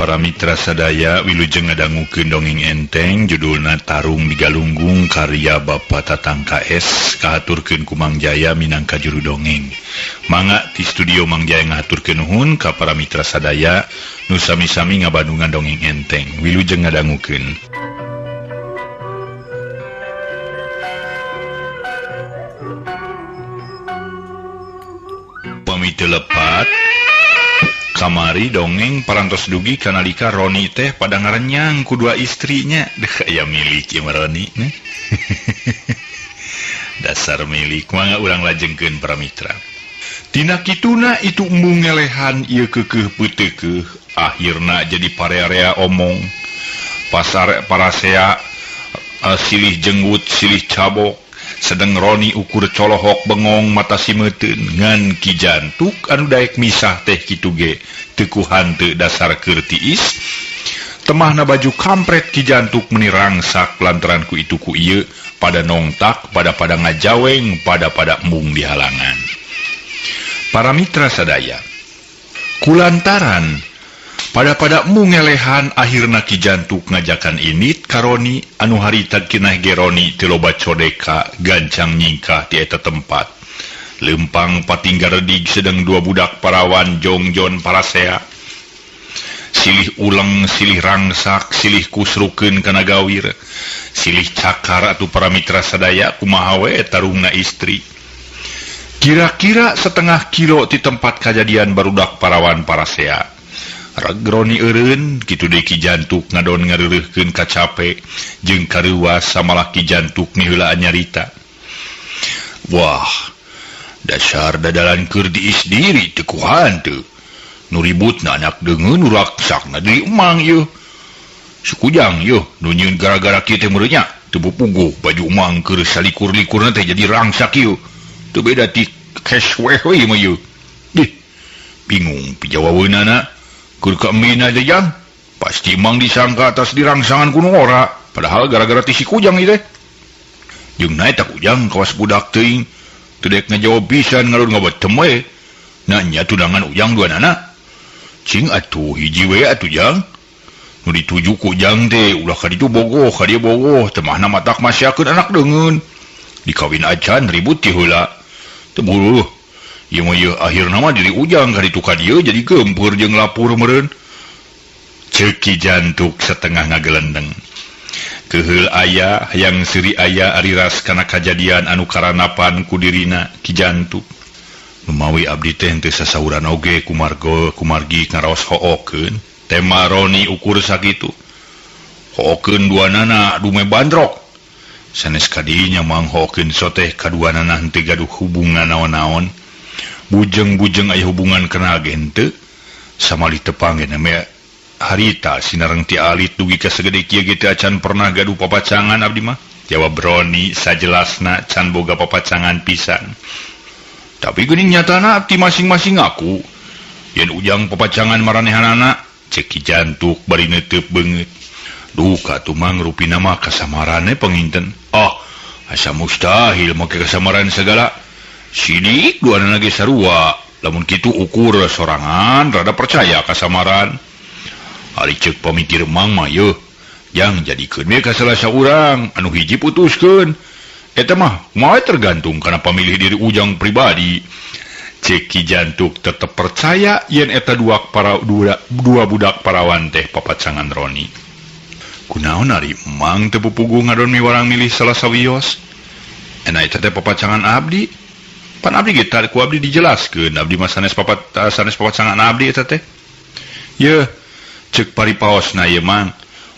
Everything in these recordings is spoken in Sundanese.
Para mitra sadaya wilujeng ngadangukeun dongeng enteng judulna Tarung Digalunggung karya Bapak Tatang KS kahaturkeun ku Mang Jaya minangka juru dongeng. Mangga ti studio Mang Jaya ngahaturkeun nuhun ka para mitra sadaya nu sami-sami ngabandungan dongeng enteng. Wilujeng ngadangukeun. Pamit lepat kamari dongeng parantos dugi kanalika Roni teh pada ngarenyang ku dua istrinya deh ya milik ya Roni dasar milik mangga urang lajengkeun para mitra tina kituna itu embung ngelehan ieu keukeuh peuteukeuh akhirna jadi parea-rea omong pasar parasea silih jenggut silih cabok sedang Roni ukur colohok bengong mata simeteun ngan Ki Jantuk anu daek misah teh kitu ge teu hanteu dasar keur tiis temahna baju kampret Ki Jantuk meuni rangsak lantaran ku itu ku ieu pada nongtak pada ngajaweng pada embung di halangan. Para mitra sadaya kulantaran pada embung ngelehan akhirna Ki Jantuk ngajakan init ka Roni anu harita kinah ge Roni teu loba codeka gancang nyingkah ti eta tempat lempang patinggaredig sedang dua budak parawan jongjon parasea silih uleng silih rangsak silih kusrukeun kana gawir silih cakar atuh para mitra sadaya kumaha we tarungna istri kira-kira setengah kilo ti tempat kajadian barudak parawan parasea. Roni eureun kitu deui Ki Jantuk ngadon ngareureuhkeun ka capek jeung kareuwas samalah Ki Jantuk miheulaan nyarita. Wah, dasar dadalan keur diis diri teu ku hanteu. Nu ributna anak deungeun nu raksakna deui emang ieu. Sukujang ieu nu nyieun gara-gara kieu teh meureun nya teu puguh baju emang keur salikur-likurna teh jadi rangsak ieu. Teu beda ti kesweh we mah ieu. Dih, bingung pijawaweunana. Kur keemina aja jang pasti emang disangka atas dirangsangan kuno ora padahal gara-gara ti si Kujang ieu teh jeung nae tak Kujang kawas budak teuing teu dek ngajawab pisan ngalur ngabetem we nanya tunangan Ujang duanana cing atuh hiji we atuh Jang nu dituju Kujang teh ulah ka ditu bogoh ka dieu bogoh teu mahna matak masyakeun anak deungeun dikawin acan ribut ti heula teu buluh ieu mah ieu akhirna mah diri Ujang ka ditu ka dieu jadi gempeur jeung lapur meureun ceuk Ki Jantuk setengah ngagelendeng keheul aya hayang seuri aya ariras kana kajadian anu karanapan ku dirina Ki Jantuk numawi abdi teh teu sasauran oge kumargi ngaraos hookeun tema Roni ukur sakitu hookeun duanana dume bandrok sanes kadinya mang hookeun soteh kaduanana henteu gaduh hubungan naon-naon bujeng-bujeng aya hubungan kenal gente samali tepang ge nama harita sinareng ti alit dugi ka sagede kieu ge teu acan pernah gaduh papacangan abdi mah jawab Roni sajelasna can boga papacangan pisan tapi geuning nyatana ti masing-masing aku yen Ujang papacangan maranehanana cek Ki Jantuk bari neuteub beungeut duh katumang rupina mah kasamaran penginten asa mustahil make kasamaran segala sidik duanana ge sarua lamun kitu ukur sorangan rada percaya kasamaran ari ceuk pamikir mang mah yeuh jang jadikeun we ka salah saurang anu hiji putuskeun eta mah moal tergantung kana pamilih diri Ujang pribadi cek Ki Jantuk tetep percaya yen eta dua budak parawan teh papacangan Roni kunaon ari emang teu pupuguh ngadon miwarang milih salah sawios ena eta teh papacangan abdi pan abdi ge ku abdi dijelaskeun abdi mah sanes papacangan abdi eta teh ye ceuk paripaosna ieu mang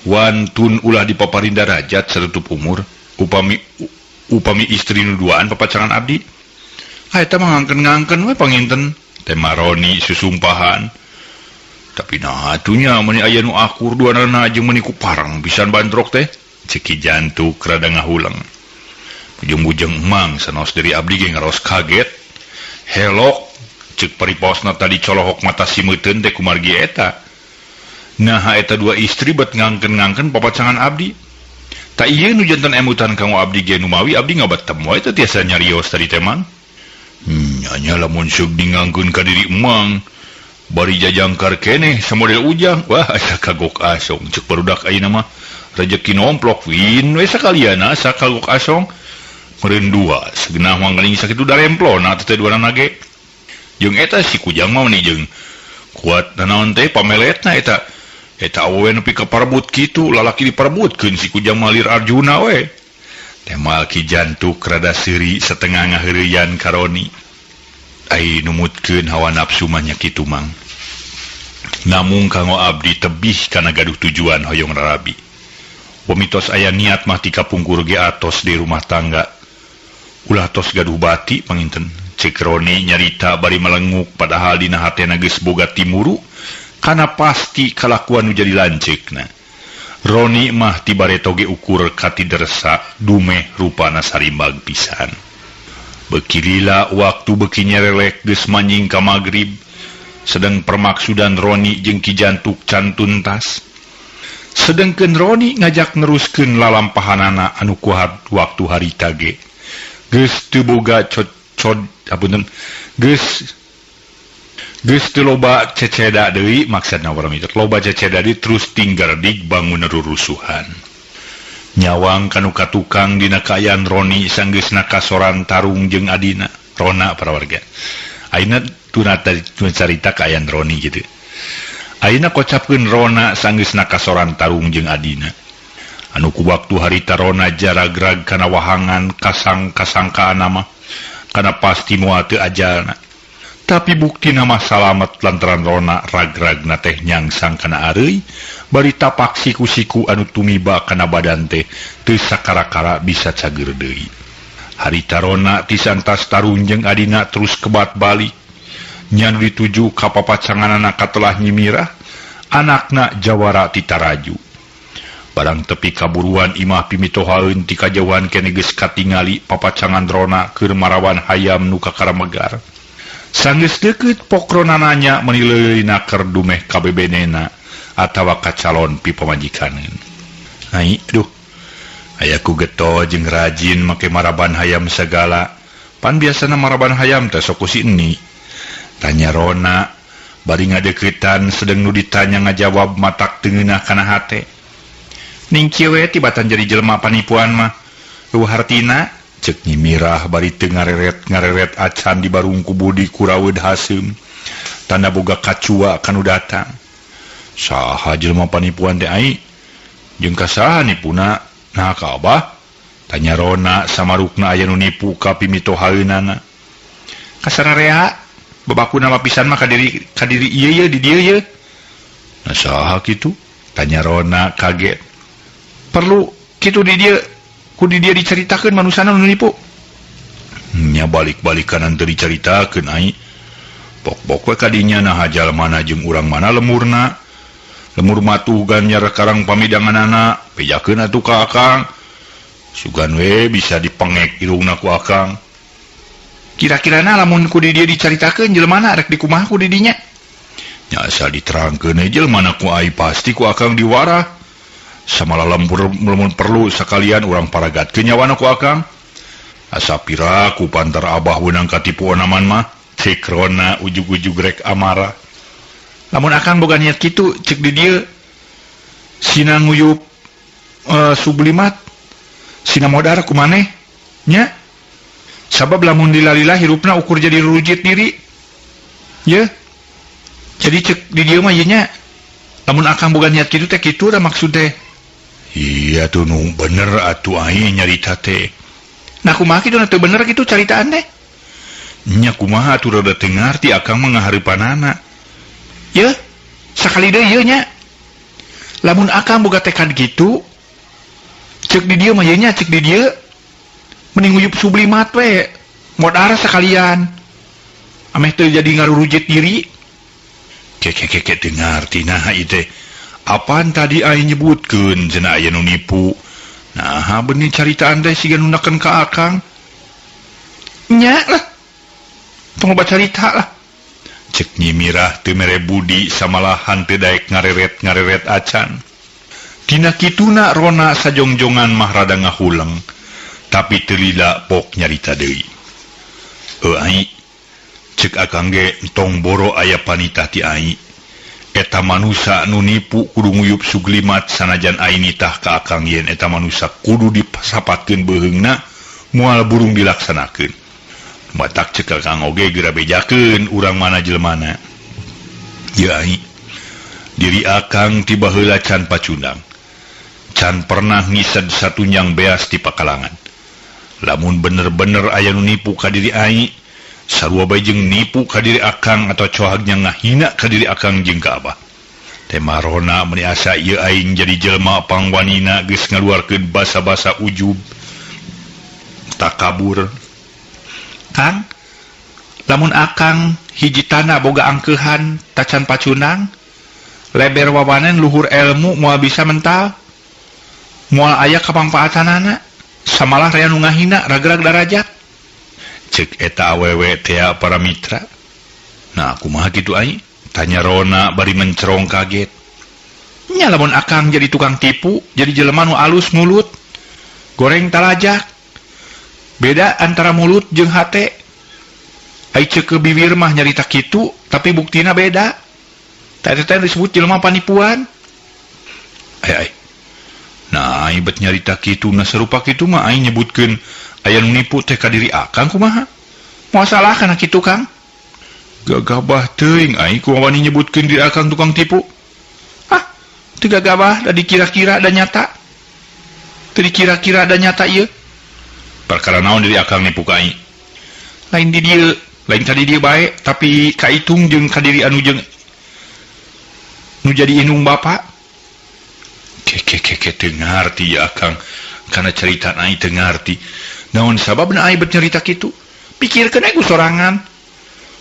wantun ulah dipaparin darajat sareutup umur upami istri nu duaan papacangan abdi eta mah ngangkeun we panginten tema Roni susumpahan tapi nah atunya meni aya nu akur duanana jeung meni ku parang pisan bandrok teh ceuk Ki Jantuk rada ngahulang bujeng-bujeng emang sanos dari abdi ge ngaros kaget helok ceuk paripaosna tadi colohok mata simeuteun teh kumargi eta nah eta dua istri bet ngangkeun papacangan abdi tak ieu nu janten emutan kanggo abdi ge numawi abdi ngabetem wae teh tiasa nyarios tadi teh mang nya lamun seuk dingangkeun ka diri emang bari jajangkar keneh samodel ujang. Wah, asa kagok asong cek barudak ayeuna mah rezeki nomplok win we sakalian asa kagok asong meureun dua segenah manggaling sakitu daremplona teh duana ge. Jeung eta si kujang mah nih jeung kuat nanaon teh pameletna eta awewe nepi ka parebut kitu lalaki diparebutkeun si kujang malir Arjuna we. Temal ki jantuk rada seuri setengah ngaheureuyan ka Roni. Ai numutkeun hawa nafsu mah nya kitu mang. Namung kanggo abdi tebih kana gaduh tujuan hoyong rarabi. Pemitos aya niat mah ti kapungkur ge atos di rumah tangga. Ulah tos gaduh bati panginten. Cek Roni nyarita bari melenguk padahal dina hatena geus boga timuru kana pasti kalakuan nu jadi lanceukna. Roni mah tibare toge ukur kati dersa dumeh rupana sarimbag pisan. Beuki lila waktu beuki nyerelek geus manjing ka magrib, sedang permaksudan Roni jeung Ki Jantuk can tuntas. Sedengkeun Roni ngajak neruskeun lalampahanana anu kuat waktu harita ge. Geus teu boga geus teu loba ceceda deui maksudna waramitot. Loba ceceda deui terus tinggal dig bangun rurusuhan. Nyawang kanu katukang dina kaayaan Roni sanggeusna kasoran tarung jeung adina Rona para warga. Ayeuna tunata carita kaayaan Roni gitu. Ayeuna kocapkeun Rona sanggeusna kasoran tarung jeung adina. Anu ku waktu harita Rona jaragrag kana wahangan kasangkaana mah kana pasti moal teu ajalna. Tapi bukti nama salamet lantaran Rona ragragna teh nyangsang kana areuy bari tapak siku-siku anu tumiba kana badan teh teu sakara-kara bisa cager deui. Harita Rona tisantas tarung jeung adina terus kebat balik nya nu dituju ka papacanganana katelah nyimirah anakna jawara ti Taraju. Barang tepi kaburuan imah pimitohaeun ti kajauhan keneh geus katingali papacangan Rona keur marawan hayam nu kakaramegar. Sanggeus deukeut pokrona nanya menileuina keur dumeh kabebenena atawa ka calon pi pamajikaneun. Ai, duh. Ayaku geto jeung rajin make maraban hayam segala. Pan biasana maraban hayam teh sok ku si Eni. Tanya Rona, bari ngadeuketan sedeng nu ditanya ngajawab matak teu ngeunah kana hate. Ning kieu we tibatan jadi jelema panipuan mah. Eueuh hartina cek nyimirah bari teu ngareret acan di barungku budi kuraweud Haseum. Tanda boga kacua kanu datang. Saha jelema panipuan teh ai? Jeung ka saha nipuna? Nah ka Abah? Tanya Rona samarukna aya nu nipu ka pimitohaeunana. Kasararea babakuna lapisan mah ka diri ieu di dieu ye. Nah saha kitu? Tanya Rona kaget. Perlu kitu di dieu ku di dia diceritakeun manusana nu nipu. Nya balik-balikan teu dicaritakeun ai. Pok-pok we kadinya nah jalmana jeung urang mana lemurna. Lemur matugan nyara karang pamidanganana, pejakeun atuh ka Akang. Sugan we bisa dipengek irungna ku Akang. Kira-kirana lamun ku di dia dicaritakeun jelmana rek dikumaha ku di dinya? Nya asal diterangkeun jelmana ku ai pasti ku Akang diwarah. Samala lamun perlu sakalian urang paragatkeun nyawana ku Akang. Asa pira ku pantar Abah weunang katipu onaman mah, cek Rona ujug-ujug rek amarah. Lamun Akang boga niat kitu cek di dieu sina nguyup sublimat sina modar ku maneh nya. Sabab lamun lila-lila hirupna ukur jadi rujit diri. Ye. Jadi cek di dieu mah ieu nya. Lamun Akang boga niat kitu teh kitu da maksud teh. Iya tuh nu bener atuh ai nyarita teh. Nah kumaha kitu teh bener kitu caritaan teh? Nya kumaha atuh rada teu ngarti Akang mah ngahareupanana. Ye, sakali deui ieu nya. Lamun Akang boga tekad gitu, cek di dieu mah ieu nya cek di dieu mending nguyup sublimat we, modar sakalian. Ameh teu jadi ngarurujit diri. Keke teu ngarti nah ieu teh. Apaan tadi ai nyebutkeun cenah aya nu nipu. Nah, benih caritaan teh siga nunakeun ka Akang. Nya lah. Tong baca carita lah. Cek nyimirah teu mere budi samalahan teu daek ngareret acan. Tina kituna Rona sajongjongan mah rada ngahuleng, tapi teu lila pok nyarita deui. Ai, cek akang ge tong boro aya panitah ti ai. Eta manusa nu nipu kudu nguyup suglimat sanajan ai nitah ka akang yen eta manusa kudu dipasapatkeun beheungna moal burung dilaksanakeun. Batak cek akang oge geura bejakeun urang mana jelmana. Ye ai, diri akang tiba heula can pacundang. Can pernah ngised satunyang beas ti pakalangan. Lamun bener-bener aya nu nipu ka diri ai, sarua bae jeung nipu ka diri akang atau cohagnya ngahina ka diri akang jeung ka abah. Teh marona meni asa ieu aing jadi jelema pangwanina geus ngaluarkeun basa-basa ujub takabur. Kang, lamun akang hiji tana boga angkeuhan tacan pacunang, leber wawanen luhur ilmu moal bisa mental, moal aya kapangpaatanana, samalah rea nu ngahina ragrag darajat. Cek eta awewe teh para mitra. Nah, kumaha kitu ai? Tanya Rona bari mencerong kaget. Nya lamun akang jadi tukang tipu, jadi jelema nu alus mulut, goreng talajak. Beda antara mulut jeung hate. Ai ceuk ke bibir mah nyarita kitu, tapi buktina beda. Tah eta disebut jelema panipuan. Ai. Nah, ai bet nyarita kitu na sarupa kitu mah ai nyebutkeun aya nu nipu teh ka diri akang kumaha? Moal salah kana kitu, Kang? Gagabah teuing ai ku wani nyebutkeun diri akang tukang tipu. Ah, teu gagabah da dikira-kira da nyata. Teu dikira-kira da nyata ieu. Perkara naon diri akang nipu ka ai? Lain di dieu, lain ka di dieu bae, tapi kaitung jeung ka diri anu jeung nu jadi indung bapa. Keke teu ngarti ya akang kana carita ai teu ngarti. Naon sababna ai bet nyarita kitu? Pikirkeun aya ku sorangan.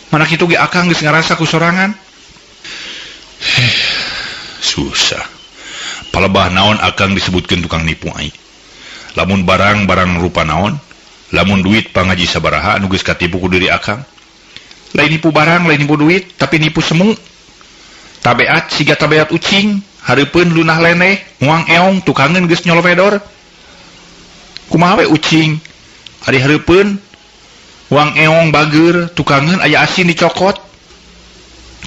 Mana kitu ge akang geus ngarasa ku sorangan. Susah. Palebah naon akang disebutkeun tukang nipu ai. Lamun barang-barang rupa naon? Lamun duit pangaji sabaraha anu geus katipu ku diri akang. Lain nipu barang, lain nipu duit, tapi nipu semu. Tabeat siga tabeat ucing, hareupeun lunah leneh, muang eong tukangeun geus nyolopedor. Kumaha we ucing? Ari hareupeun uang eong bageur tukangeun aya asin dicokot.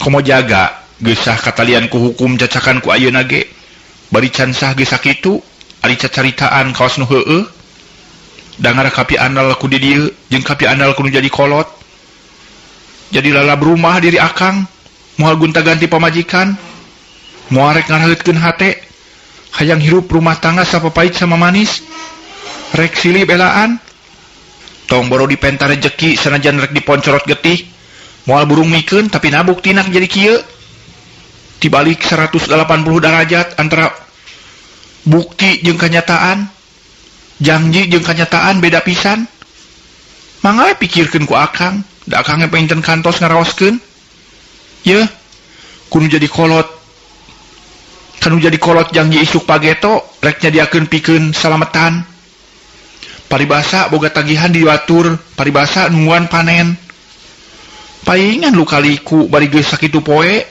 Komo jaga geus sah katalian ku hukum cacakan ku ayeuna ge. Bari can sah geus sakitu, ari cacaritaan kaos nu heueuh. Da ngarakapi andal ku di dieu jeung kapi andal ku nu jadi kolot. Jadi lalab rumah diri akang, moal gonta-ganti pamajikan, moal rek ngaraheutkeun hate, hayang hirup rumah tangga sapapait sama manis, rek silih belaan. Tong boro dipenta rejeki sanajan rek diponcorot getih, moal burung mikeun tapi nabuktina jadi kieu. Dibalik 180 derajat antara bukti jeung kenyataan, janji jeung kenyataan beda pisan. Mangga pikirkeun ku akang, da akang peinten kantos ngaraoskeun. Ye, kudu jadi kolot. Kanu jadi kolot janji isuk pageto, rek nyadiakeun pikeun salametan. Paribasa boga tagihan diwatur, paribasa nungguan panen. Paingan lu kaliku bari geus sakitu poe,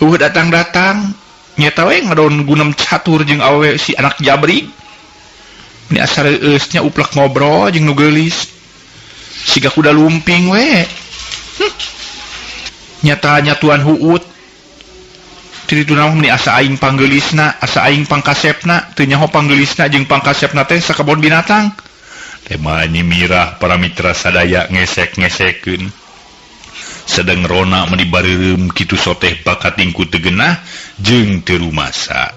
datang-datang, nyata we ngadon gunem catur jeung awewe si anak jabri. Ini asal eusnya uplek ngobrol jeung nu geulis. Siga kuda lumping we. Nyata nyatuan huut. Tiditu naon meni asa aing panggeulisna, asa aing pangkasepna, teu nyaho panggeulisna jeung pangkasepna teh sakebon binatang. Tema nyimirah para mitra sadaya ngesek-ngesekeun. Sedeng Rona meni bareureum kitu soteh bakatingku teu geunah jeung teu rumasa.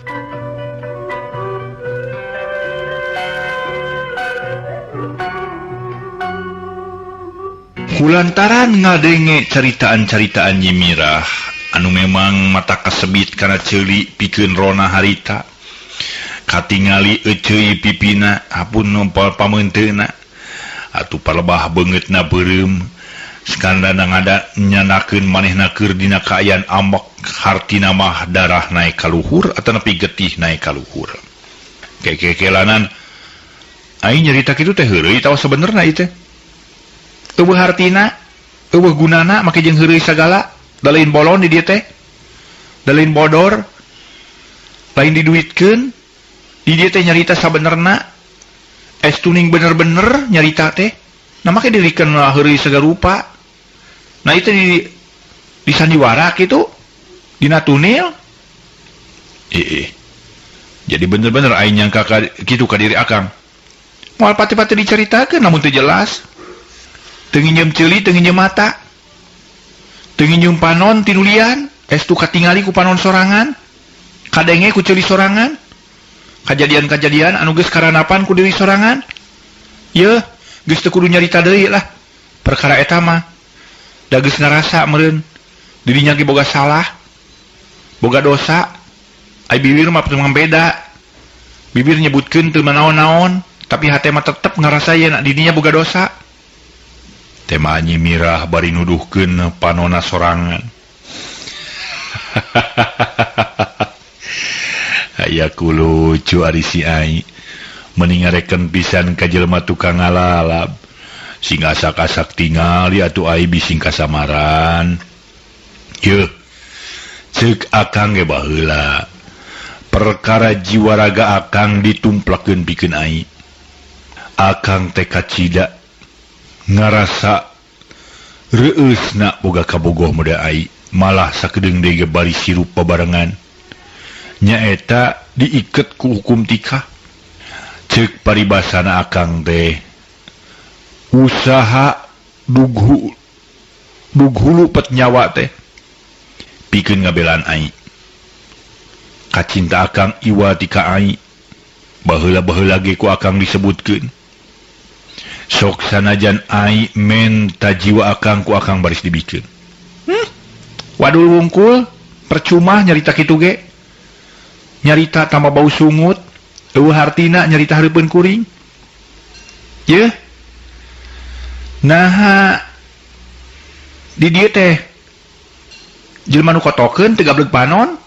Kulantaran ngadenge caritaan-caritaan nyimirah anu memang mata kasebit kana ceuli pikeun Rona harita. Katingali eceui pipina apun numpal pameunteuna atuh palebah beungeutna beureum skandana ngada nyanakeun manehna keur dina kaayaan ambek hartina mah darah naik ka luhur atawa nepi getih naik ka luhur. Kekelanan aing nyarita kitu teh heureuy tawa sabenerna ieu teh. Eueuh hartina, eueuh gunana make jeung heureuy sagala, da lain bolon di dieu teh. Da lain bodor, lain diduitkeun. Di dia teh nyarita sabenerna es tuning bener-bener nyarita teh nama ke dirikeun heureuy sagarupa Nah itu di sandiwara gitu dina tunil. Jadi bener-bener aing nyangka kitu ka diri akang. Moal pati-pati diceritakeun namun teu jelas. Teu nginjem ceuli, teu nginjem mata. Teu nginjem panon tinulian, estu katingali ku panon sorangan. Kadenge ku ceuli sorangan. Kajadian-kajadian anu geus karanapan ku diri sorangan. Ye, geus teu kudu nyarita deui lah. Perkara eta mah da geus ngarasa meureun dirinya ge boga salah, boga dosa. Ai bibir mah teu beda. Bibir nyebutkeun teu naon-naon, tapi hate mah tetep ngarasa yen dirinya boga dosa. Tema Nyi Mirah bari nuduhkeun panonna sorangan. Aya lucu ari si ai. Mending ngareken pisan ka jelema tukang ngalalab. Sing asak-asak tingali atuh ai bising kasamaran. Yeuh. Ceuk akang ge baheula. Perkara jiwa raga akang ditumplakeun pikeun ai. Akang teh kacida ngarasa reueusna boga kabogoh mode ai, malah sakedeung deui ge bari sirup pabarengan. Nyaeta diiket ku hukum tika. Ceuk paribasana akang teh usaha dughulu pet nyawa teh pikeun ngabelaan ai. Kacinta akang iwa tika ai, baheula-baheula ge ku akang disebutkeun. Sok sanajan ai menta jiwa akang ku akang baris dibikeun. Wadul wungkul, percuma nyarita kitu ge. Nyarita tambah bau sungut, eueuh hartina nyarita hareupeun kuring. Yeuh. Naha di dieu teh jelema nu kotokeun teu gableg panon.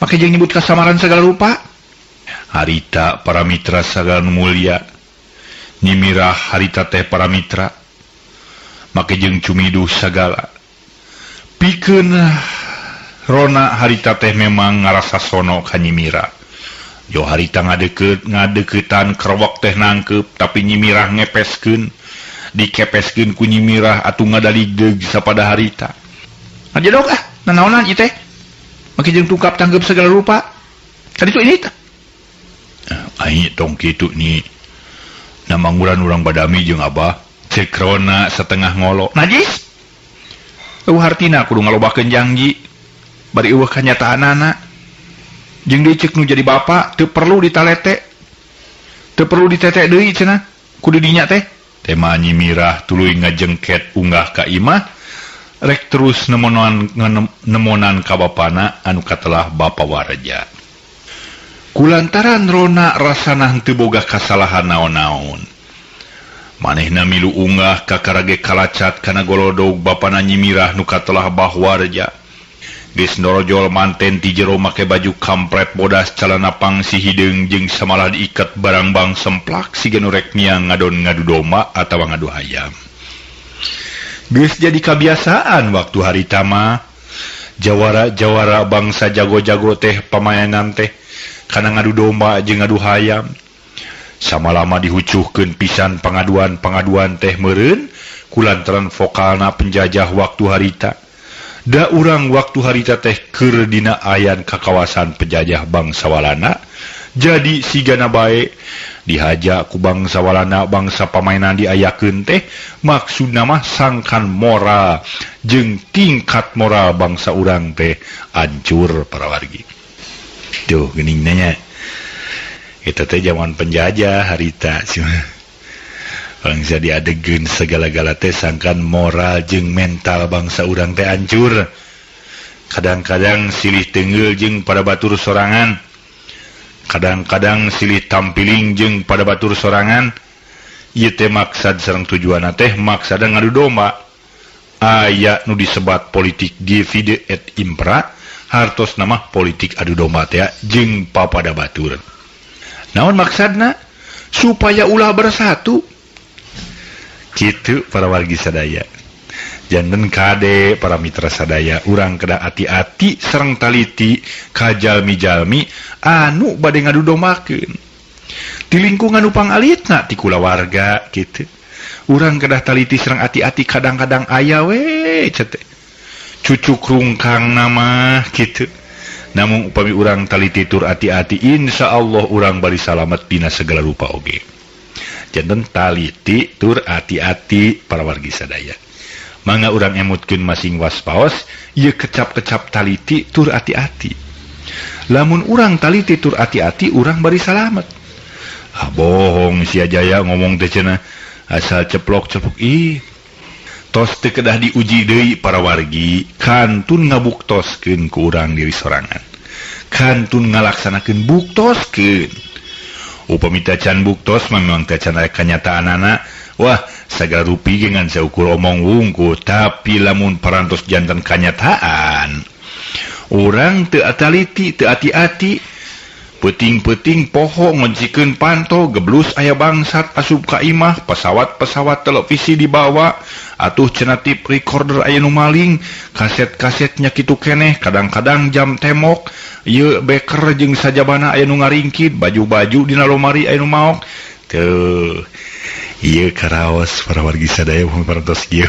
Make jeung nyebut kasamaran segala rupa. Harita para mitra sagala nu mulia. Nyi Mirah harita teh para mitra. Make jeung cumiduh sagala. Pikeun rona harita teh memang ngarasa sono ka Nyi Mirah. Jo harita ngadeuketan kerwok teh nangkep, tapi Nyi Mirah ngepeskeun, dikepeskeun ku Nyi Mirah atuh ngadaligdeug sapada harita. Ngajedog nanaonan ieu teh? Make jeung tungkap tanggep segala rupa. Kan itu ini tah. Ai tong kitu ni. Namangguran urang badami jeung Abah, ceuk rona setengah ngolo. Najis. Eueuh hartina kudu ngalobakeun janji. Bari eueuh kanyataanana. Jeung deui ceuk nu jadi bapa teu perlu ditalete. Teu perlu ditete deui cenah. Kudu dinya teh. Tema Nyi Mirah tuluy ngajengket unggah ka imah. Rek terus nemonan ka bapana anu katelah Bapa Warja. Kulantaran rona rasana henteu boga kasalahan naon-naon. Manehna milu unggah ka karage kalacat kana golodog bapana Nyi Mirah nu katelah Bah Warja. Geus norojol manten ti jero make baju kampret bodas calana pangsi hideung jeung samalah diiket barang bang semplak siga nu rek niang ngadon ngadu domba atawa ngadu hayam. Geus jadi kebiasaan waktu harita mah jawara-jawara bangsa jago-jago teh pamayanan teh kana ngadu domba jeung ngadu hayam. Samalama dihucuhkeun pisan pangaduan-pangaduan teh meureun kulantaran vokalna penjajah waktu harita. Da urang waktu harita teh keur dina ayan ka kawasan penjajah bangsa walana, jadi sigana bae dihaja ku bangsa walana bangsa pamainan diayakeun teh maksudna mah sangkan moral jeung tingkat moral bangsa urang teh hancur para wargi. Tuh geuning nya. Eta teh zaman penjajah harita bangsa diadegeun segala-gala teh sangkan moral jeung mental bangsa urang teh hancur. Kadang-kadang silih teungeul jeung pada batur sorangan. Kadang-kadang silih tampiling jeung pada batur sorangan. Ieu teh maksad sareng tujuanna teh maksada ngadu domba. Aya nu disebat politik divide et impera, hartosna mah politik adu domba teh jeung papada batur. Naon maksadna? Supaya ulah bersatu. Kitu para wargi sadaya. Janten kade para mitra sadaya urang kedah hati-hati sareng taliti ka jalmi-jalmi anu bade ngadu dombakeun. Di lingkungan upang alitna ti kulawarga kitu. urang kedah taliti serang ati-ati kadang-kadang aya we cucuk rungkang nama gitu. Namun upami urang taliti tur ati-ati, insya Allah urang bari salamet dina segala rupa oge. Janten taliti tur ati-ati para wargi sadaya. Mangga urang emutkeun masing waspaos, ieu kecap-kecap taliti tur ati-ati. Lamun urang taliti tur ati-ati, urang bari salamet. Bohong sia Jaya ngomong teh cenah asal ceplok-ceplok tos teu kedah diuji deui para wargi, kantun ngabuktoskeun ku urang diri sorangan. Kantun ngalaksanakeun buktoskeun. Upami teh can buktos memang teh can aya kanyataanana, wah sagala rupi ge ngan saukur omong wungkul, tapi lamun parantos janten kanyataan, urang teu ataliti, teu ati-ati, peting-peting poho ngoncikeun panto geblus aya bangsat asup ka imah, pesawat-pesawat televisi dibawa, atuh cenah tip recorder aya nu maling, kaset-kasetnya kitu keneh, kadang-kadang jam temok, ieu beker jeung sajabana aya nu ngaringkid, baju-baju dina lomari aya nu maok. Teuh, ieu karaos para wargi sadaya parantos kieu.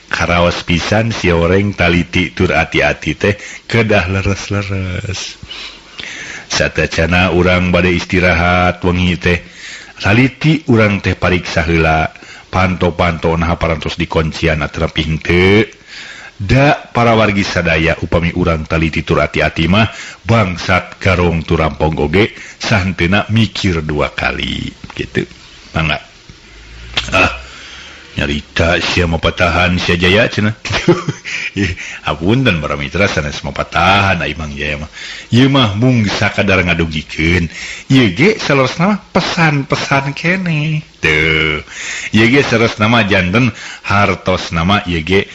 Karaos pisan si oreng taliti tur ati-ati teh kedah leres-leres. Satacana urang bade istirahat wengi teh taliti urang teh pariksa heula panto-panto naha parantos dikoncian atraping teu da para wargi sadaya upami urang taliti tur ati-ati mah bangsat garong turampong oge sahentena mikir dua kali gitu. Mangga nyarita sia mapatahan sia Jaya cenah. Apunten para mitra sanes mapatahan ai Mang Jaya mah. Ieu mah mung sakadar ngadugikeun. Ieu ge salosna pesan-pesan keneh. Teu. Ieu ge salosna mah janten hartosna mah ieu ge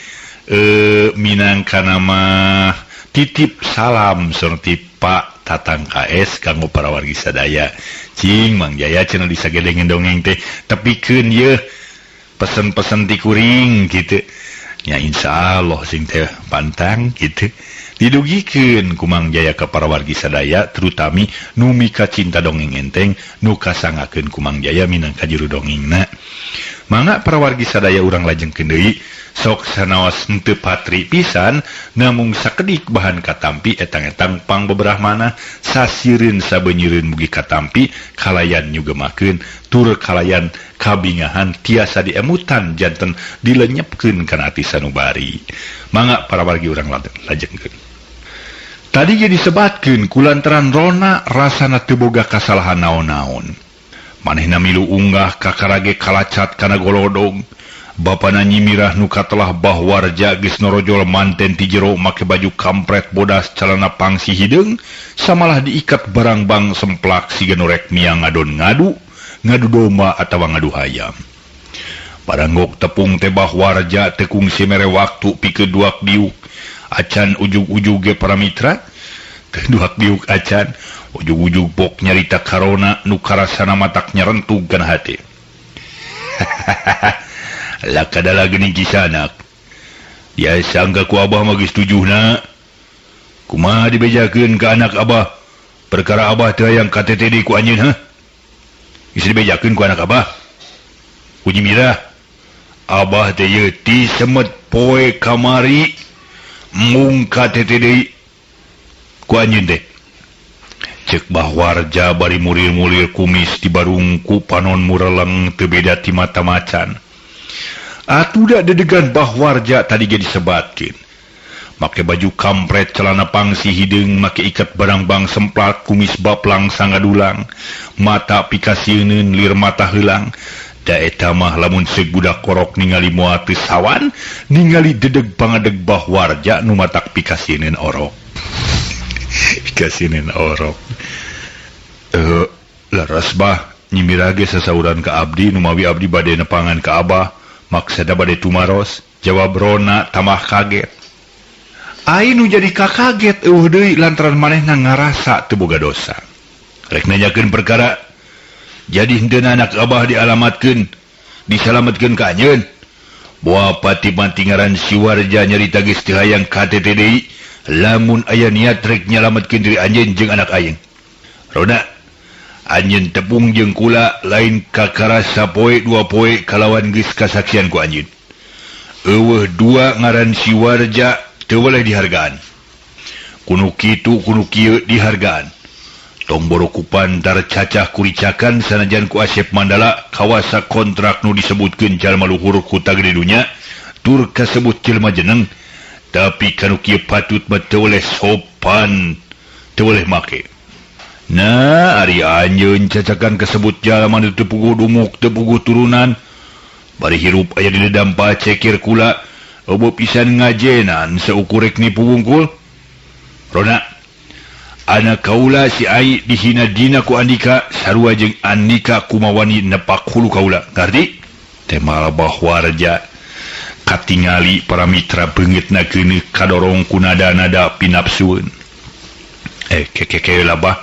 minangka nama titip salam seperti Pak Tatang KS kanggo para wargi sadaya. Cing Mang Jaya cenah disagedengeun dongeng teh tepikeun ieu pesen-pesen ti kuring gitu ya, insya Allah sing teh pantang gitu didugikeun ku Mang Jaya ka para wargi sadaya, terutami nu mika cinta dongeng enteng nu kasangakeun ku Mang Jaya minangka juru dongengna. Mangga para wargi sadaya urang lajengkeun deui sok sanaos henteu patri pisan namung sakedik bahan katampi etang-etang pang beberahmana sasireun sabeunyireun mugi katampi kalayan nyugemakeun tur kalayan kabingahan tiasa diemutan janten dilenyepkeun kana ati sanubari. Mangga para wargi urang lajengkeun. Tadi ge disebatkeun kulantaran Rona rasana teu boga kasalahan naon-naon. Manehna milu unggah ka karage kalacat kana golodog. Bapana nyimirah nu katelah bahwarja geus norojol manten ti jero make baju kampret bodas calana pangsi hideung samalah diikat barang bang semplak siga norek miang ngadon ngadu domba atawa ngadu hayam. Paranggok tepung teh bahwarja teu kungsi mere waktu pikeun duak diuk acan ujug-ujug ge para mitra teu duak diuk acan ujug-ujug pok nyarita karona nu karasana matak nyarentug kana hate. Lakadalah geuning kisanak. Ya sangka ku abah mah geus tujuhna. Kumaha dibejakeun ka anak abah? Perkara abah teh yang KTTD ku anjeun ha? Geus dibejakeun ku anak abah. Uji mirah. Abah teh ye ti semet poe kamari mung KTTD ku anjeun teh. Cek bahwarja bari mulir-mulir kumis di barungku panon mureleng teu beda ti mata macan. Atuda dedegan bahwarja tadi ge disebatkeun. Make baju kampret celana pangsi hideung, make ikat barang bang semplak kumis baplang sangadulang, mata pikasieun lir mata heulang. Da eta mah lamun seug budak korok ningali moal teu sawan, ningali dedeg pangadeg bahwarja nu matak pikasieun orok. Pikasieun orok. Laras bah nyimirage sasauran ka abdi nu mawi abdi bade nepangan ka abah. Maksada bade tumaros, jawab Rona tamah kaget. Ai nu jadi kakaget deui lantaran manehna ngarasa teu boga dosa. Rek nanyakeun perkara, jadi henteuna anak abah dialamatkeun, disalametkeun ka anjeun. Boa pati-pati ngaran si warja nyarita geus teu hayang KTTDI, lamun aya niat rek nyalametkeun diri anjeun jeung anak ayeung. Rona, Anjeun tepung jeung kula lain kakara sapoe 2 poe kalawan geus kasaksian ku anjeun. Eueuh 2 ngaran si Warja teu boleh dihargaan. Kuno kitu kuno kieu dihargaan. Tong borokupan tar cacah kuricakan sanajan ku Asep Mandala kawasa kontrak nu disebutkeun jalma luhur ku tagede dunya tur kasebut jelema jeneng tapi kanu kieu patut mah teu boleh sopan teu boleh make. Nah, ari anjeun cacakan kasebut jalma nu teu puguh dumuk teu puguh turunan bari hirup aya di dedam pacekir kula eueuh pisan ngajenan seukur rek nipu wungkul. Rona anak kaula si Ai dihina dina ku Andika sarua jeung Andika kumawani nepak hulu kaula ngarti teh malabah Warja katingali para mitra beungeutna keuneuh kadorong ku nada-nada pinapsueun. Keke lah bah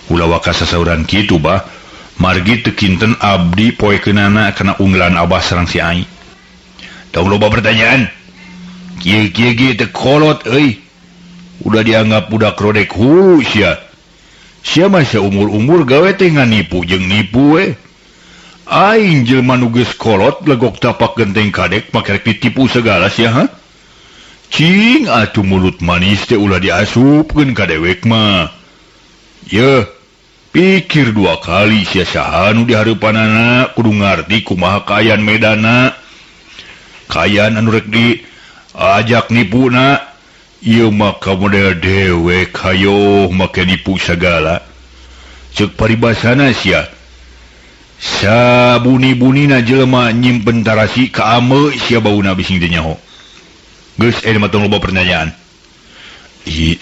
ulah waka sasauran kitu bah margi teu kinten abdi poekeunana kana unggulan abah sareng si Ai. Tong loba pertanyaan kieu-kieu ge teu kolot euy. Udah dianggap budak rodek hulu sia mah seumur-umur gawe teh nganipu jeung nipu we. Aing jelema nu geus kolot legok tapak genteng kadek make rek ditipu segala sia ha. Cing atuh mulut manis teh ulah diasupkeun ka dewek mah. Yeuh, pikir 2 kali sia saha nu di hareupanana kudu ngarti kumaha kaayaan medana. Kaayaan anu rek di ajak nipuna ieu maka model dewek hayo make nipu segala. Ceuk paribasana sia sabuni-bunina jelema nyimpen tarasi ka ame sia bauna bising teu nyaho. Geus mah tong loba pertanyaan.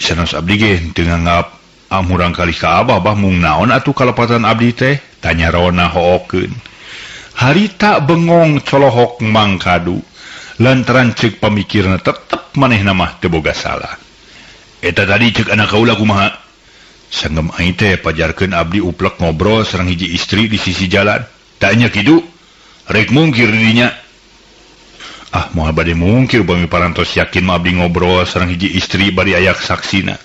Sanes abdi ge teu nganggap amurang kali ka abah bah mung naon atuh kalepatan abdi teh tanya Rona hookeun. Harita bengong colohok mangkadu lantaran ceuk pamikirna tetep manehna mah teu boga salah. Eta tadi ceuk anak kaula kumaha? Sanggem aing teh pajarkeun abdi uplek ngobrol sareng hiji istri di sisi jalan. Tanya kitu, rek mungkir didinya. Moal bade mungkir upami parantos yakin mah abdi ngobrol sareng hiji istri bari aya saksina.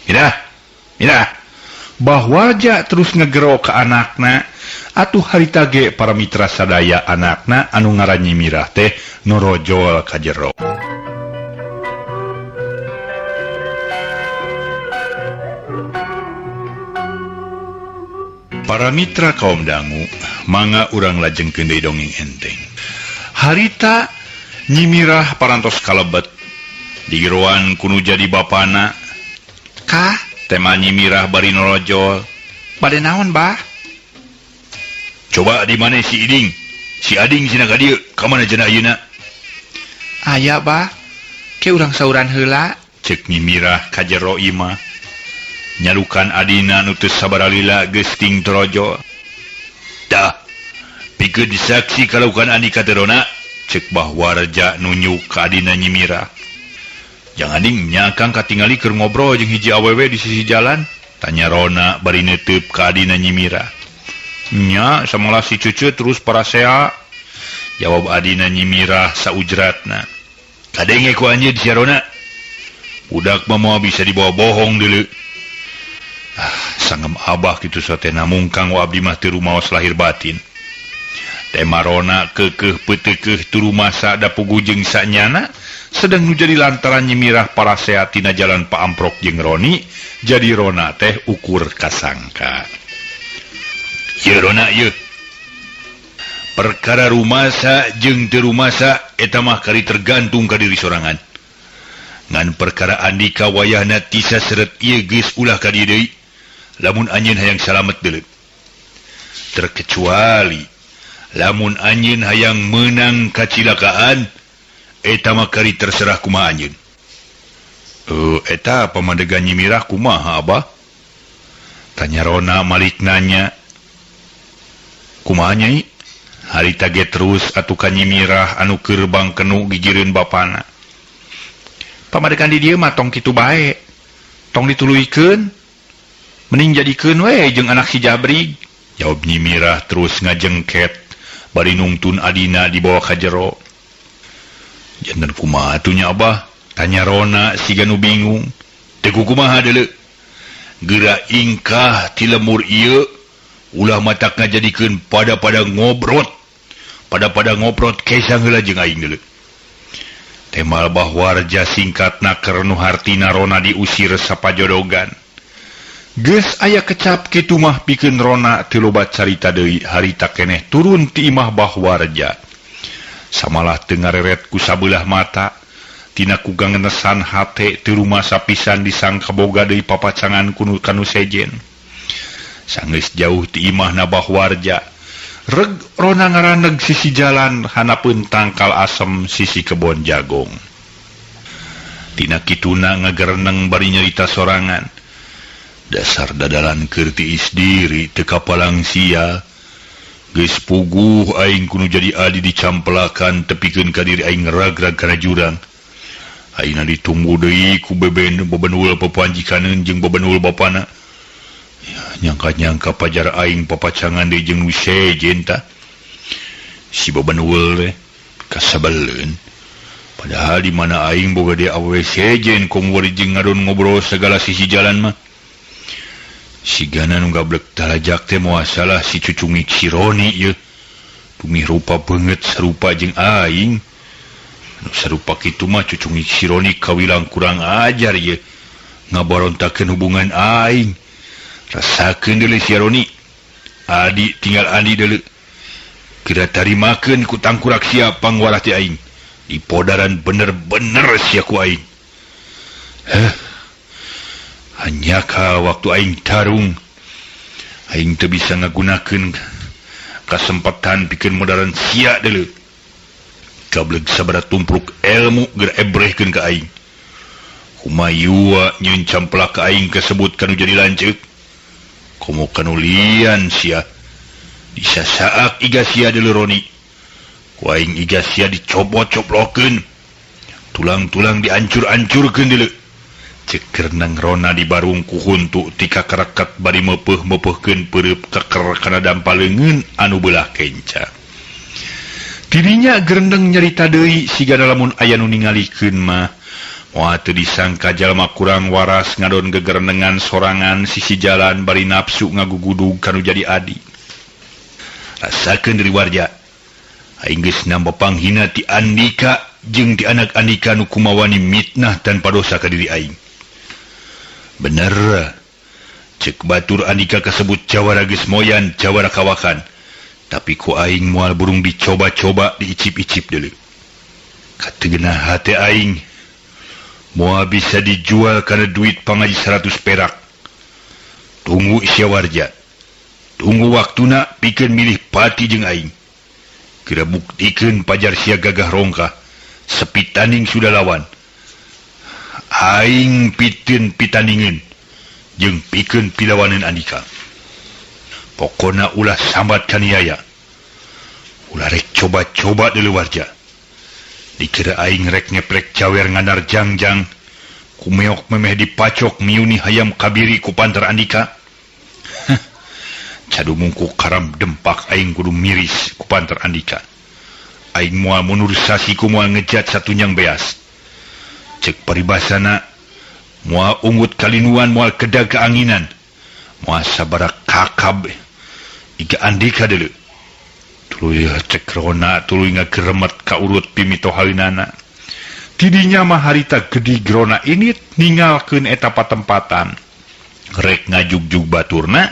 Mira. Bah Warja terus ngegero ka anakna, atuh harita ge para mitra sadaya anakna anu ngaranna Mirah teh norojol ka jero. Para mitra kaum dangu, mangga urang lajengkeun deui dongeng enteng. Harita Nyi Mirah parantos kalebet digiroan kudu jadi bapana. Kah, tema Nyi Mirah bari norojol. Bade naon, Bah? Coba di mana si Iding? Si Ading cenah ka dieu, ka mana cenah ayeuna? Aya, Bah. Ke urang sauran heula, ceuk Nyi Mirah ka jero imah. Nyalukan adina nu teu sabaralila geus ting trojol. Dah, pikeun disaksi kalaukan Andika teh Rona, ceuk Bah Warja nunjuk ka adina Nyi Mirah. Jang Ading nya akang katingali keur ngobrol jeung hiji awewe di sisi jalan, tanya Rona bari neuteub ka adina Nyi Mirah. Nya samola si cucu terus parasea, jawab adina Nyi Mirah saujratna. Kadenge ku anjeun sia Rona. Budak mah moal bisa dibawa bohong deuleu. Sanggem abah kitu satena mungkang wa abdi mah teu rumaos lahir batin. Tema Rona keukeuh peuteukeuh turu masa da puguh jeung sanyana sedang nu jadi lantaran Nyi Mirah parasea tina jalan Pa Amprok jeung Roni, jadi Rona teh ukur kasangka. Ye Rona ye. Perkara rumasa jeung teu rumasa eta mah kari tergantung ka diri sorangan. Ngan perkara Andika wayahna tisa seret ieu geus ulah ka dieu deui. Lamun anjeun hayang salamet deuleu. Terkecuali lamun anjeun hayang meunang kacilakaan, eta mah kari terserah kumaha anjeun. Eta pamadegan Nyi Mirah kumaha Abah? Tanya Rona malik nanya. Kumaha Nyai? Harita ge terus atuh ka Nyi Mirah anu keur bangkenu gigireun bapana. Pamadegan di dieu mah tong kitu bae. Tong dituluykeun. Mending jadikeun we jeung anak si Jabrig, jawab Nyi Mirah terus ngajengket bari nungtun adina dibawa ka jero. Janten kumaha atuh nya Abah? Tanya Rona siga nu bingung. Teu kumaha deuleu. gerak ingkah ti lemur ieu ulah matakna jadikeun pada ngobrot kesang heula jeung aing deuleu. Temal bahwarja singkatna kernu hartina Rona diusir sapajodogan. Geus aya kecap kitu mah pikeun Rona teu loba carita deui harita keneh turun ti imah bahwarja. Samalah teu ngareret ku sabelah mata. Tina kugangenesan hate teu rumasa pisan disangka boga deui papacangan kanu sejen. Sanggeus jauh ti imahna bahwarja, reg Rona ngaraneg sisi jalan hanapeun tangkal asem sisi kebon jagong. Tina kituna ngagereneng bari nyarita sorangan. Dasar dadalan keur tiis diri teu kapalang sia. Geus puguh aing kudu jadi adi dicampelakan tepikeun ka diri aing ragrag kana jurang. Aina ditunggu deui ku bebenul papanjikaneun jeung bebenul bapana. Nyangka-nyangka pajar aing papacangan deui jeung nu sejen ta. Si bebenul teh kasabaleun. Padahal di mana aing boga dia awewe sejen komori jeung ngadon ngobrol segala sisi jalan mah. Sigana nu gablek talajak teh moal salah si cucungik si Roni ieu. Tumih rupa beungeut sarupa jeung aing. Sarupa kitu mah cucungik si Roni kawilang kurang ajar ye ngabarontakeun hubungan aing. Rasakeun deuleu si Roni. Adi tinggal andi deuleu. Kira tarimakeun ku tangkurak sia pangwarah ti aing. Dipodaran bener-bener sia ku aing. Hanya ka waktu aing tarung aing teu bisa ngagunakeun kasempatan pikeun modaran sia deuleu. Kableg sabara tumpruk ilmu ger ebrehkeun ka aing. Kumayua nyeun camplak ka aing kasebut kanu jadi lanceuk. Komo kanu lian sia. Disasaak iga sia deuleu Roni. Ku aing iga sia dicobot-coplokeun. Tulang-tulang diancur-ancurkeun deuleu. Ceker nang Rona dibarung ku huntu tika karakat bari meupeuh-meupeuhkeun peureup keker kana dampaleungeun anu beulah kenca. Dirinya gerendeng nyarita deui sigana lamun aya nu ningalikeun mah moal teu disangka jalma kurang waras ngadon gegerendengan sorangan sisi jalan bari nafsu ngagugudug kanu jadi adi. Rasakeun deui warja aing geus nambah panghina ti Andika jeung ti anak Andika nu kumawani mitnah tanpa dosa ka diri aing. Bener cek batur Andika kasebut jawara geus moyan jawara kawakan. Tapi ku aing moal burung dicoba-coba diicip-icip deuleu. Kategeuna hate aing moal bisa dijual kana duit pangaji 100 perak. Tunggu sia warja. Tunggu waktuna pikeun milih pati jeung aing. Kira buktikeun pajar sia gagah rongkah. Sepi tanding sudah lawan. Aing piteun pitandingeun jeung pikeun pilawaneun Andika. Pokona ulah sambat kaniaya. Ulah rek coba-coba deuleu warja. Dikira aing rek ngeplek cawer ngandar jangjang. Kumeok memeh dipacok miuni hayam kabiri ku pantar Andika. Cadumung ku karam dempak aing kudu miris ku pantar Andika. Aing moal mundur sasi ku moal ngejat satunyang beas. Cek paribasana moal ungut kalinuan moal kedag keanginan. Moal sabara kakab iga Andika deuleu. Tuluy cek Rona tuluy ngageremet ka urut pimitohalinana. Tidinya mah harita gedi Rona ini ninggalkeun eta patempatan. Rek ngajugjug baturna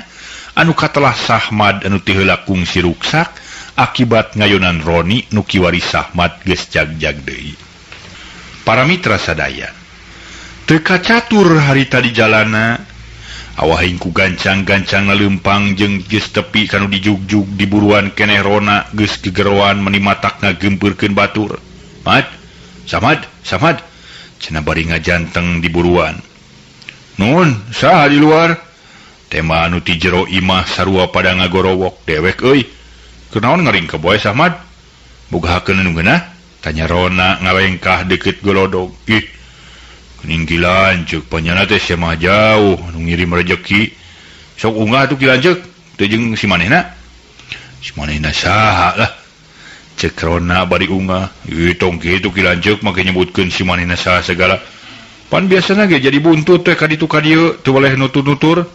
anu katelah Sahmad anu teu heula kungsi ruksak akibat ngayonan Roni nu kiwari Sahmad geus jag-jag deui. Para mitra sadaya. Teu kacatur harita di jalana awahing ku gancang-gancang naleumpang jeung geus tepi kanu dijugjug diburuan keneh Rona geus gegeroan menimatak ngagempurkeun batur. Samad cenah bari ngajanteng diburuan. Nun, saha di luar? Tema anu ti jero imah sarua pada ngagorowok. Dewek euy. Kunaon ngaring ka boy Samad? Bogahakeun anu geunah? Tanya Rona ngalengkah deukeut golodog. Ih, Kuninggilan cek panyana teh sia mah jauh anu ngirim rezeki. Sok unggah tuh kilanceuk teu jeung si manehna. Si manehna saha lah. Cek Rona bari unggah. Ieu tong kitu kilanceuk make nyebutkeun si manehna saha segala. Pan biasana ge jadi buntut teh ka ditu ka dieu teu boleh nutur-nutur.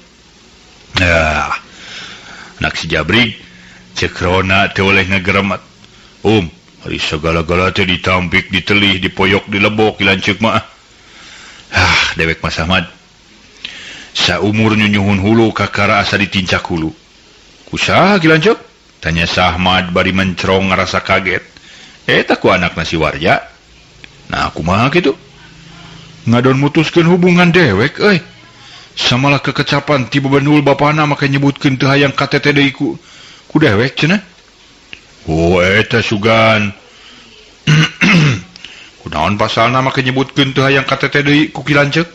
Nak si Jabrig cek Rona teu boleh ngageremat. Hari segala-gala teh ditampik, ditelih, dipoyok, dilebok, dilanceuk mah. Dewek Mas Ahmad. Saumur nyunyuhun hulu kakara asa ditincak hulu. Kusaha kilanceuk? Tanya Sahmad bari mencerong ngerasa kaget. Eta ku anak nasi Warja. Nah kumaha kitu? Ngadon mutuskeun hubungan dewek samalah kekecapan ti bebenul bapana maka nyebutkeun teu hayang KTT deui ku dewek cenah. Eta sugan. Kunaon pasalna maka nyebutkeun teu hayang KTT deui ku kilanceuk?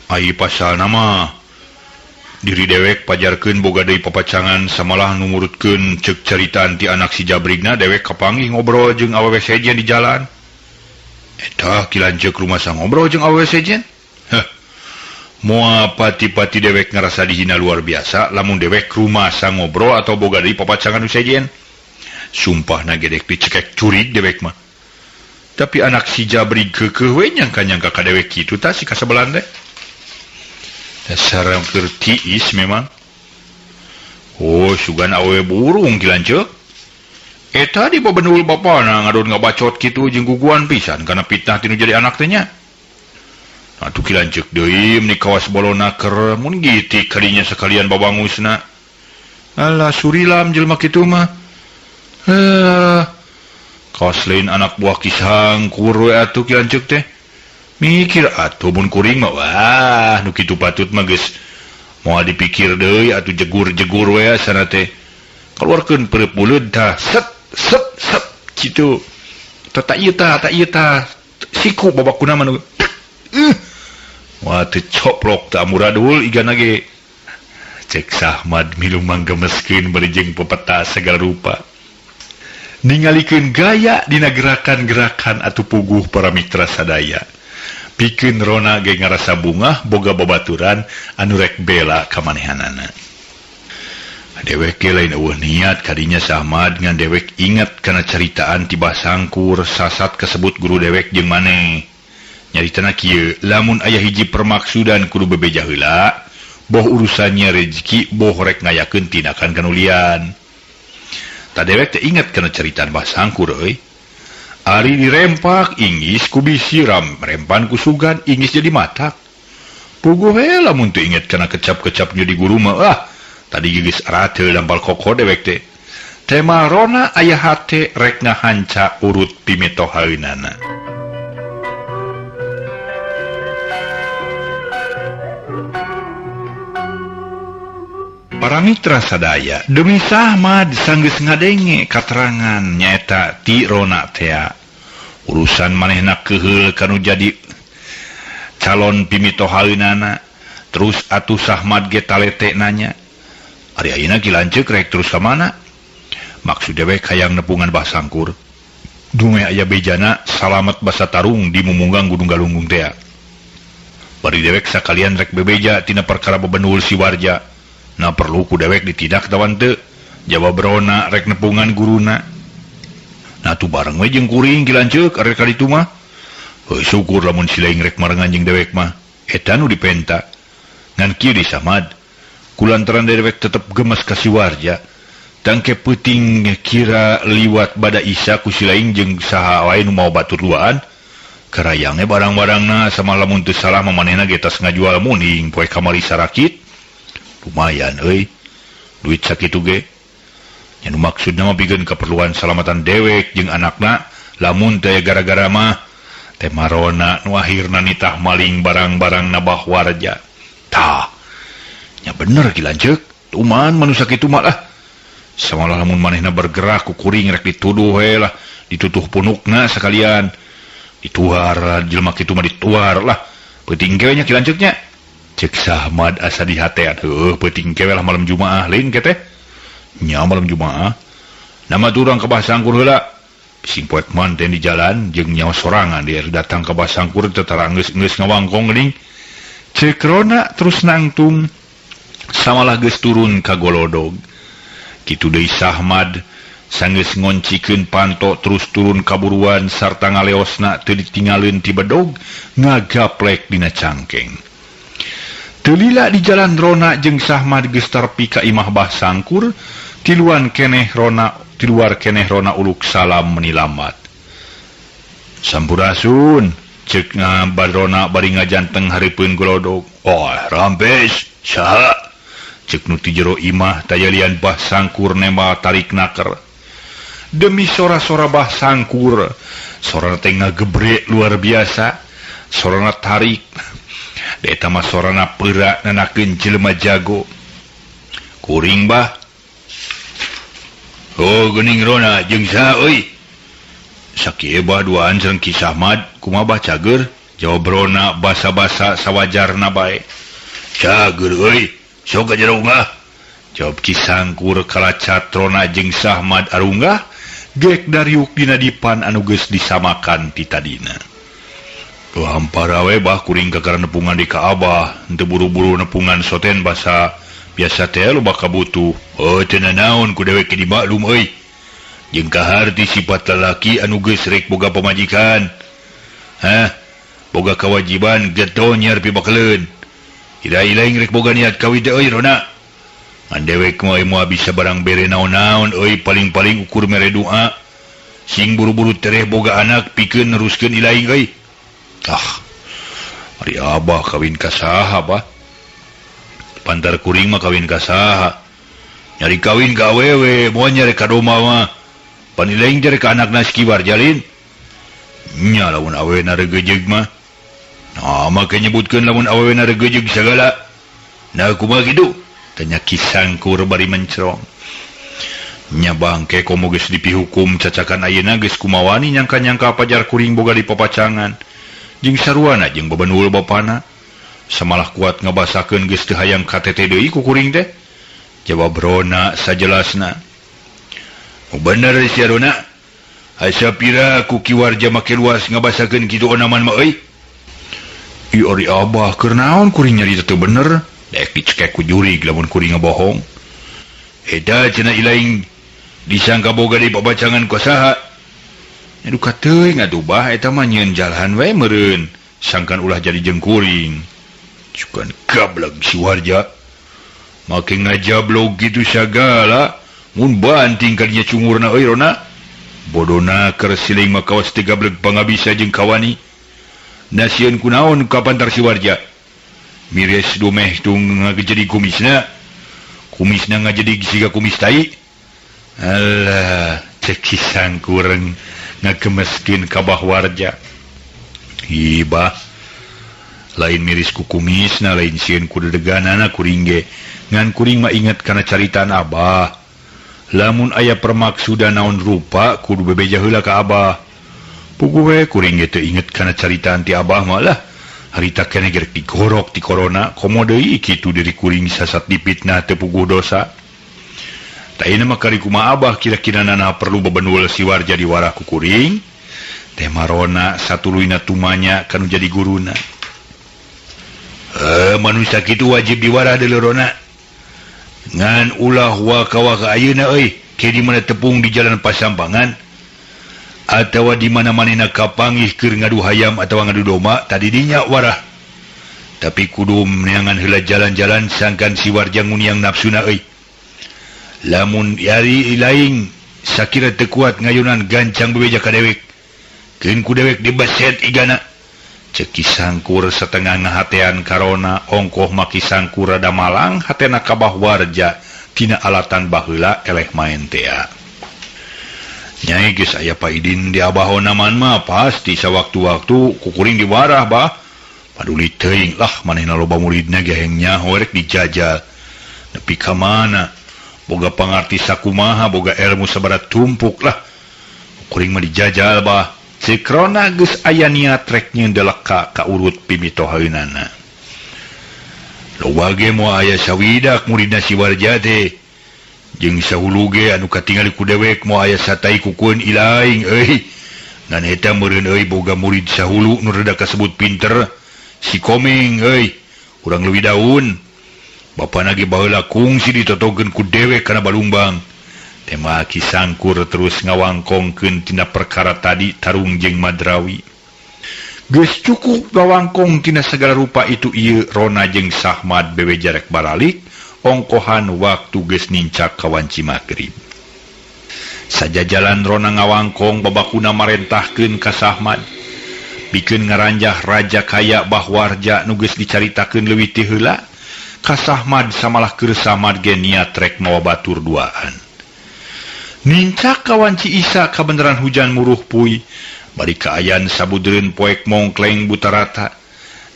Ai pasalna mah diri dewek pajarkeun boga deui papacangan samalah numurutkeun ceuk caritaan ti anak si Jabrigna dewek kapanggih ngobrol jeung awewe sejen di jalan. Eta kilanceuk rumasa ngobrol jeung awewe sejen? Moal pati-pati dewek ngerasa dihina luar biasa lamun dewek rumasa ngobrol atau boga deui papacangan nu sejen. Sumpahna gedek dicekek curig dewek mah. Tapi anak si Jabrig keukeuh we nyangka-nyangka ka dewek kitu tah si kasebelan teh. Dasar keur tiis memang. Sugan awewe burung kilanceuk. Eta di bebenul bapana ngadon ngabacot kitu jeung guguan pisan kana fitnah tinu jadi anak teh nya. Atuh kilanceuk deui meni kawas bolona keur mun gitik kadinya sakalian babangusna. Alah surilam jelema kitu mah. Kawas lain anak buah kisang kur we atuh kilanceuk teh. Mikir atuh mun kuring mah wah nu kitu patut mah geus moal dipikir deui atuh jegur-jegur we sana teh. Keluarkeun pereup buleud tah set kitu. Tak ieu tah siku babakuna mah nu. Wah teu coplok teh amuradul igana ge. Cek Sahmad milu manggemeskeun bari jeung pepeta segala rupa. Ningalikeun gaya dina gerakan-gerakan atuh puguh para mitra sadaya. Pikeun Rona ge ngarasa bungah boga babaturan anu rek bela ka manehanana. Dewek ge lain eueuh niat kadinya Sahmad ngan dewek inget kana caritaan ti Basangkur sasat kasebut guru dewek jeung maneh. Nyaritana kieu, lamun aya hiji permaksudan kudu bebeja heula, boh urusannya rezeki boh rek ngayakeun tindakan kanulian. Ta dewek teh inget kana caritaan Basangkur euy. Ari dirempak inggis ku bisi rempan ku sugan inggis jadi matak. Puguh we lamun teu inget kana kecap-kecap jadi guru mah tadi geus arateul dampal koko dewek teh. Tema Rona aya hate rek ngahanca urut pimetohaeunana. Para mitra sadaya, demi Sahmad sanggeus ngadenge katerangan nyaeta ti Rona teh. Urusan manehna keheul kanu jadi calon pimitohaeunana, terus atuh Sahmad ge talete nanya. Ari ayeuna kilanceuk rek terus ka mana? Maksud dewek hayang nepungan Basangkur. Dume aya bejana salamet basa tarung di mumunggang Gunung Galunggung teh. Bari dewek sakalian rek bebeja tina perkara bebenul si Warja. Nah perlu ku dewek ditindak tawan teu. Jawab Rona rek nepungan guruna. Nah tu bareng we jeung kuring kilanceuk are ka ditu mah. Syukur lamun si laing rek marengan jeung dewek mah. Eta nu dipenta. Ngan kieu di Sahmad. Kulantaran dewek tetep gemes ka si Warja. Tangke peuting kira liwat bada Isa ku si laing jeung saha wae nu mau batur duaan. Karayangna barang-barangna sama lamun teu salah manehna ge tos ngajual muning poe kamari sarakit. Lumayan euy. Duit sakitu ge. Nya nu maksudna mah pikeun keperluan salamatan dewek jeung anakna, lamun teh gara-gara mah teh Marona nu akhirna nitah maling barang-barang nabah Warja. Tah. Nya bener kilanceuk, tuman manusia kitu mah lah. Samalah lamun manehna bergerak ku kuring rek dituduh we lah, ditutuh punukna sakalian. Dituar jelema kitu mah dituar lah. Peuting ge nya kilanceuk nya. Cek Sahmad asa di hatean, peuting ke lah malam Jumaah lain ke teh. Nya malam Jumaah. Nama turang ke Basangkur heula. Bising poet manten di jalan jeung nyawa sorangan dia datang ke Basangkur tetara geus ngawangkong geuning. Cek Rona terus nangtung samalah geus turun ka Golodog. Kitu deui Sahmad sanggeus ngoncikeun panto terus turun kaburuan sarta ngaleosna teu ditinggalin ti bedog ngagaplek dina cangkeng. Teu lila di jalan Rona jeung Sahmad geus tarpi ka imah Bah Sangkur, tiluar keneh Rona uluk salam menilambat. Sampurasun, ceuk ngabad Rona bari ngajanteng hareupeun golodog. Oh, rampes, saha? Ceuk nu ti jero imah tayalian Bah Sangkur nemba tarik naker. Demi sora-sora Bah Sangkur, sorana teh ngagebrek luar biasa, sorana tarik. Da eta mah sorana peurak nanakeun jelema jago. Kuring Bah. Oh, geuning Rona jeung saha euy? Sakieu Bah duaan sareng Ki Sahmad, kumaha Bah cager? Jawab Rona basa-basa sawajarna bae. Cager euy, sok ka jero unggah. Jawab Ki Sangkur kalacat Rona jeung Sahmad arunggah, gek dariuk dina dipan anu geus disamakan ti tadina. Hampara we Bah kuring kakara nepungan di ka Abah, henteu buru-buru nepungan soten basa biasa teh loba kabutuh. Oh, teu naon ku dewek di maklum euy. Jeung kaharti sifat lalaki anu geus rek boga pamajikan. Boga kewajiban geto nyar pi bakaleun. Ila-ilaing rek boga niat kawin teh euy Rona. Ngan dewek moal bisa barang bere naon-naon euy, paling-paling ukur mere doa. Sing buru-buru tereh boga anak pikeun neruskeun ilaing euy. Ari Abah kawin ka saha Bah? Pantar kuring mah kawin ka saha? Nyari kawin ka awewe, moal nyari ka doma mah. Panilaing jare ka anakna si Kibar Jalin. Nya lamun awewena regejeug mah. Nah, make nyebutkeun lamun awewena regejeug sagala. Nah, kumaha kitu? Tanya Ki Sangkur bari mencrong. Nya bangke komo geus dipihukum cacakan ayeuna geus kumawani nyangka-nyangka pajar kuring boga di papacangan. Jeung saruana jeung bebenul bapana. Samalah kuat ngabasakeun geus teu hayang KTT deui ku kuring teh. Jawab Rona sajelasna. Bener si Rona. Asa pira ku kiwarja make luas ngabasakeun kitu onaman mah euy. Ieu ari Abah keur naon kuring nyarita teu bener. Dek dicekek ku jurig lamun kuring ngabohong. Eta cenah ilaing disangka boga di pabacangan ku saha. Nya duka teuing atuh Bah eta mah nyeun jalahan we meureun. Sangkan ulah jadi jeung kuring. Cukan gablek si warja. Make ngajablog gitu sagala. Mun banting kadinya cungurna euy Rona. Bodona keur siling mah kawas teu gablek pangabisa jeung kawani. Nasieun kunaon ka pantar si warja. Mires domeh tung ngajadi kumisna. Kumisna ngajadi siga kumis tai. Alah, cek Ki Sangkur ngagemeskeun ka Bah warja. Bah, lain miris ku kumisna, lain sieun ku dedeganana kuring ge. Ngan kuring mah inget kana caritaan Abah. Lamun aya permaksudan naon rupa kudu bebeja heula ka Abah. Puguh we kuring ge teu inget kana caritaan ti Abah mah lah. Harita keneh gerek digorok ti corona, komo deui kitu diri kuring sasat dipitnah teu puguh dosa. Taina mah kari kumaha Abah kira-kira nana perlu bebenul si warja diwarah ku kuring. Teh Rona satuluyna tumanya kanu jadi guruna. Manusia kitu wajib diwarah deuleu Rona. Ngan ulah waka-waka ayeuna euy, ke di mana tepung di jalan Pasampangan atawa di mana-manana kapangih keur ngadu hayam atawa ngadu domba tadi dinya warah. Tapi kudu neangan heula jalan-jalan sangkan si warja nguniang nafsuna euy. Lamun yari ilaing sakira teu kuat ngayunan gancang bebeja ka dewek. Keun ku dewek dibaset igana. Cek Ki Sangkur setengah ngahatean karona ongkoh maki Sangkur rada malang hatena ka Bah warja tina alatan baheula eleh maen teh. Nyai geus aya paidin di Abah onaman mah pasti sawaktu-waktu ku kuring diwarah Bah. Paduli teuing lah manehna loba muridna ge heng nyaho rek dijajal. Nepi ka mana? Boga pangarti sakumaha, boga ilmu sabarat tumpuk lah. Kuring mah dijajal Bah. Cekrona geus aya niat rek nyeundelek ka urut pimitohaeunana. Loba ge moal aya sawidak muridna si warja teh. Jeung sahulu ge anu katingali ku dewek moal aya satai kukeun ilaing euy. Ngan eta meureun euy boga murid sahulu nu rada kasebut pinter. Si Komeng euy, urang leuwih daun. Bapana ge baheula kungsi ditotogeun ku dewek kana balumbang. tema Kisangkur terus ngawangkongkeun tina perkara tadi Tarung jeung Madrawi. Geus cukup ngawangkong tina segala rupa itu ieu Rona jeung Sahmad bebeja rek baralik ongkohan waktu geus nincak ka wanci magrib. Sajajalan Rona ngawangkong babakuna marentahkeun ka Sahmad bikeun ngaranjah raja kaya Bahwarja nu geus dicaritakeun leuwih ti heula ka Sahmad samalah keur Sahmad ge niat rek mawa batur duaan. Nincak ka wanci Isa kabeneran hujan muruh puy bari kaayan sabudeureun poek mongkleng butarata.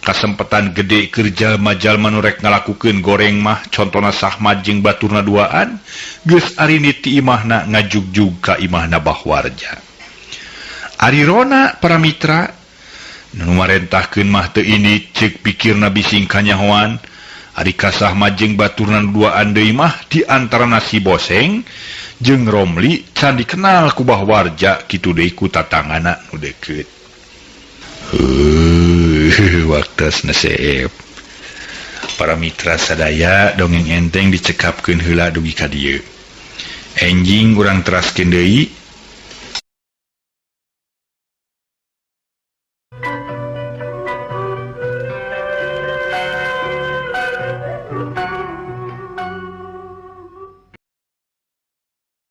Kasempetan gede keur jalma-jalma nu rek ngalakukeun goreng mah contona Sahmad jeung baturna duaan geus ari ti imahna ngajugjug ka imahna Bahwarja. Ari Rona para mitra nu marentahkeun mah teu ini ceuk pikirna bising kanyahoan ari ka Sahmad jeung baturna duaan deui mah di antarana si Boseng jeung Romli can dikenal ku Bahwarja kitu deui ku tatangana nu deukeut. Waktu naseep para mitra sadaya dongeng enteng dicekapkeun heula dugi ka dieu. Enjing urang teraskeun deui